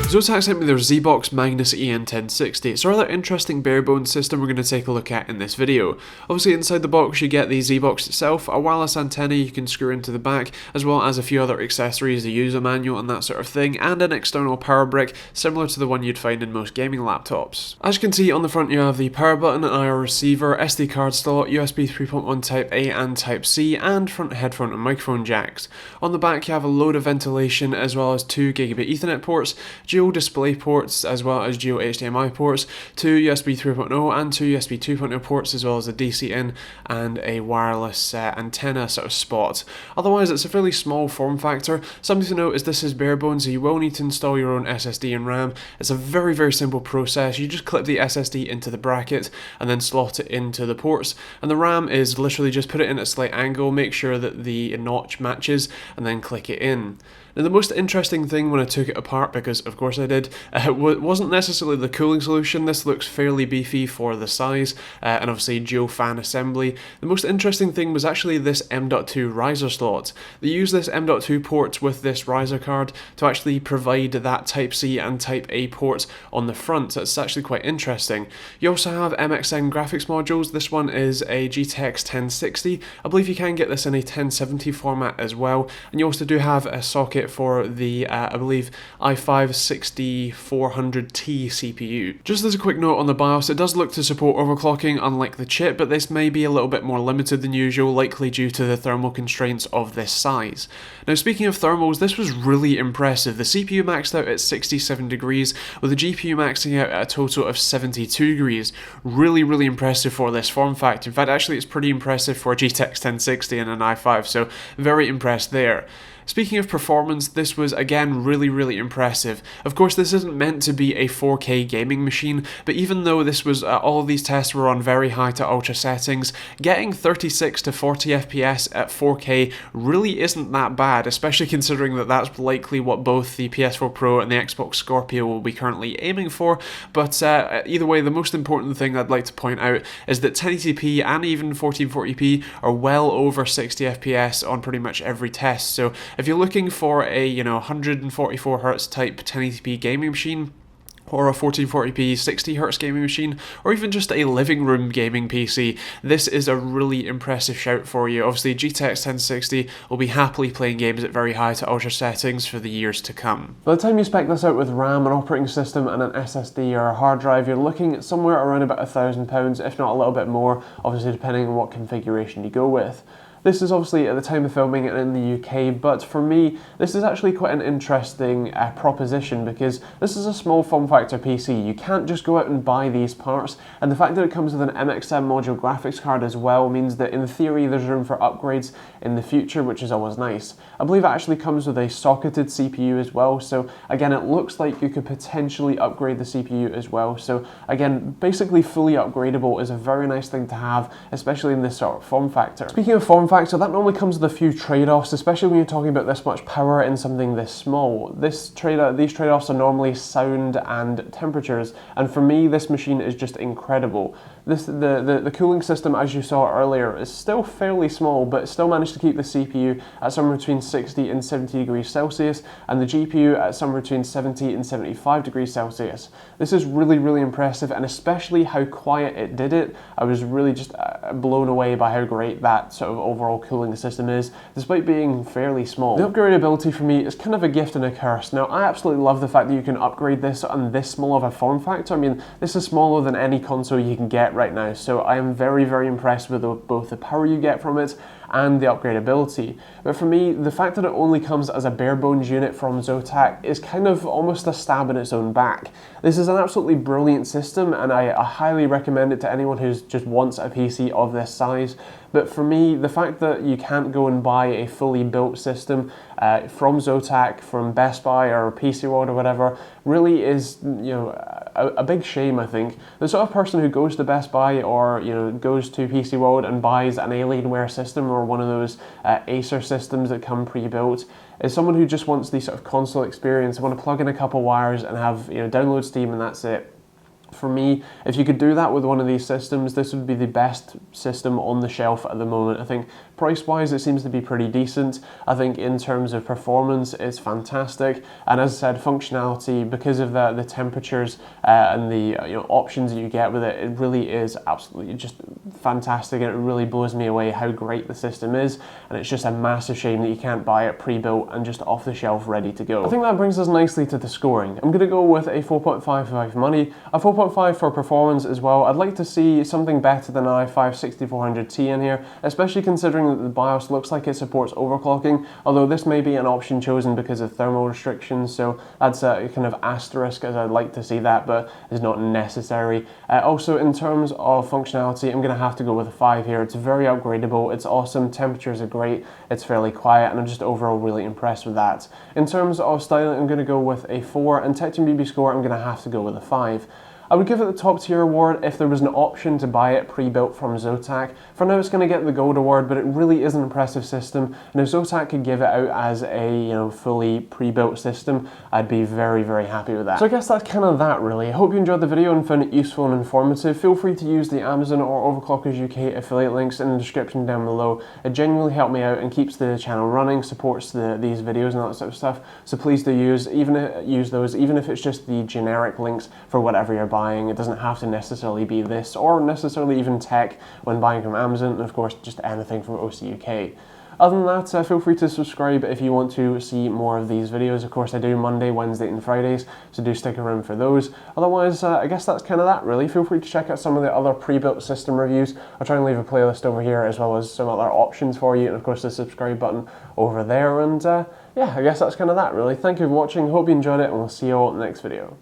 Zotac sent me their ZBox Magnus EN1060. It's a rather interesting barebones system we're going to take a look at in this video. Obviously inside the box you get the ZBox itself, a wireless antenna you can screw into the back, as well as a few other accessories, a user manual and that sort of thing, and an external power brick similar to the one you'd find in most gaming laptops. As you can see on the front you have the power button, an IR receiver, SD card slot, USB 3.1 Type A and Type C, and front headphone and microphone jacks. On the back you have a load of ventilation as well as 2 gigabit Ethernet ports, dual display ports as well as dual HDMI ports, 2 USB 3.0 and 2 USB 2.0 ports, as well as a DC in and a wireless antenna sort of spot. Otherwise it's a fairly small form factor. Something to note is this is bare bones, so you will need to install your own SSD and RAM. It's a very simple process. You just clip the SSD into the bracket and then slot it into the ports, and the RAM is literally just put it in at a slight angle, make sure that the notch matches, and then click it in. Now the most interesting thing when I took it apart, because of course I did, wasn't necessarily the cooling solution. This looks fairly beefy for the size, and obviously dual fan assembly. The most interesting thing was actually this M.2 riser slot. They use this M.2 port with this riser card to actually provide that Type C and Type A ports on the front. That's actually quite interesting. You also have MXN graphics modules. This one is a GTX 1060. I believe you can get this in a 1070 format as well, and you also do have a socket for the, I believe, i5-6400T CPU. Just as a quick note on the BIOS, it does look to support overclocking unlike the chip, but this may be a little bit more limited than usual, likely due to the thermal constraints of this size. Now speaking of thermals, this was really impressive. The CPU maxed out at 67 degrees, with the GPU maxing out at a total of 72 degrees. Really impressive for this form factor. In fact, actually it's pretty impressive for a GTX 1060 and an i5, so very impressed there. Speaking of performance, this was again really impressive. Of course, this isn't meant to be a 4K gaming machine, but even though this was all of these tests were on very high to ultra settings, getting 36 to 40 FPS at 4K really isn't that bad, especially considering that that's likely what both the PS4 Pro and the Xbox Scorpio will be currently aiming for. But either way, the most important thing I'd like to point out is that 1080p and even 1440p are well over 60 FPS on pretty much every test. So if you're looking for a 144Hz type 1080p gaming machine, or a 1440p 60Hz gaming machine, or even just a living room gaming PC, this is a really impressive shout for you. Obviously GTX 1060 will be happily playing games at very high to ultra settings for the years to come. By the time you spec this out with RAM, an operating system and an SSD or a hard drive, you're looking at somewhere around about £1,000, if not a little bit more, obviously depending on what configuration you go with. This is obviously at the time of filming and in the UK, but for me, this is actually quite an interesting proposition, because this is a small form factor PC. You can't just go out and buy these parts, and the fact that it comes with an MXM module graphics card as well means that in theory there's room for upgrades in the future, which is always nice. I believe it actually comes with a socketed CPU as well, so again it looks like you could potentially upgrade the CPU as well. So again, basically fully upgradable is a very nice thing to have, especially in this sort of form factor. Speaking of form factor, that normally comes with a few trade-offs, especially when you're talking about this much power in something this small. These trade-offs are normally sound and temperatures, and for me this machine is just incredible. The cooling system, as you saw earlier, is still fairly small, but it still managed to keep the CPU at somewhere between 60 and 70 degrees Celsius, and the GPU at somewhere between 70 and 75 degrees Celsius. This is really impressive, and especially how quiet it did it. I was really just blown away by how great that sort of overall cooling system is, despite being fairly small. The upgradability for me is kind of a gift and a curse. Now, I absolutely love the fact that you can upgrade this on this small of a form factor. I mean, this is smaller than any console you can get right now, so I am very impressed with both the power you get from it and the upgradability. But for me, the fact that it only comes as a bare bones unit from Zotac is kind of almost a stab in its own back. This is an absolutely brilliant system, and I highly recommend it to anyone who just wants a PC of this size. But for me, the fact that you can't go and buy a fully built system from Zotac, from Best Buy or PC World or whatever, really is, a big shame, I think. The sort of person who goes to Best Buy or, goes to PC World and buys an Alienware system or one of those Acer systems that come pre-built is someone who just wants the sort of console experience. They want to plug in a couple wires and have, download Steam and that's it. For me, if you could do that with one of these systems, this would be the best system on the shelf at the moment. I think Price-wise, it seems to be pretty decent. I think in terms of performance, it's fantastic. And as I said, functionality, because of the temperatures and the options that you get with it, it really is absolutely just fantastic. And it really blows me away how great the system is. And it's just a massive shame that you can't buy it pre-built and just off the shelf ready to go. I think that brings us nicely to the scoring. I'm going to go with a 4.5 for money, a 4.5 for performance as well. I'd like to see something better than an i5-6400T in here, especially considering that the BIOS looks like it supports overclocking, although this may be an option chosen because of thermal restrictions, so that's a kind of asterisk, as I'd like to see that, but is not necessary. Also, in terms of functionality, I'm going to have to go with a 5 here. It's very upgradable, it's awesome, temperatures are great, it's fairly quiet, and I'm just overall really impressed with that. In terms of styling, I'm going to go with a 4, and TechteamGB score, I'm going to have to go with a 5. I would give it the top tier award if there was an option to buy it pre-built from Zotac. For now, it's going to get the gold award, but it really is an impressive system, and if Zotac could give it out as a fully pre-built system, I'd be very, very happy with that. So I guess that's kind of that really. I hope you enjoyed the video and found it useful and informative. Feel free to use the Amazon or Overclockers UK affiliate links in the description down below. It genuinely helped me out and keeps the channel running, supports these videos and all that sort of stuff. So please do use those, even if it's just the generic links for whatever you're buying. It doesn't have to necessarily be this or necessarily even tech when buying from Amazon, and of course just anything from OC UK. Other than that, feel free to subscribe if you want to see more of these videos. Of course, I do Monday, Wednesday and Fridays, so do stick around for those. Otherwise, I guess that's kind of that really. Feel free to check out some of the other pre-built system reviews. I'll try and leave a playlist over here as well as some other options for you, and of course the subscribe button over there. And yeah, I guess that's kind of that really. Thank you for watching, hope you enjoyed it, and we'll see you all in the next video.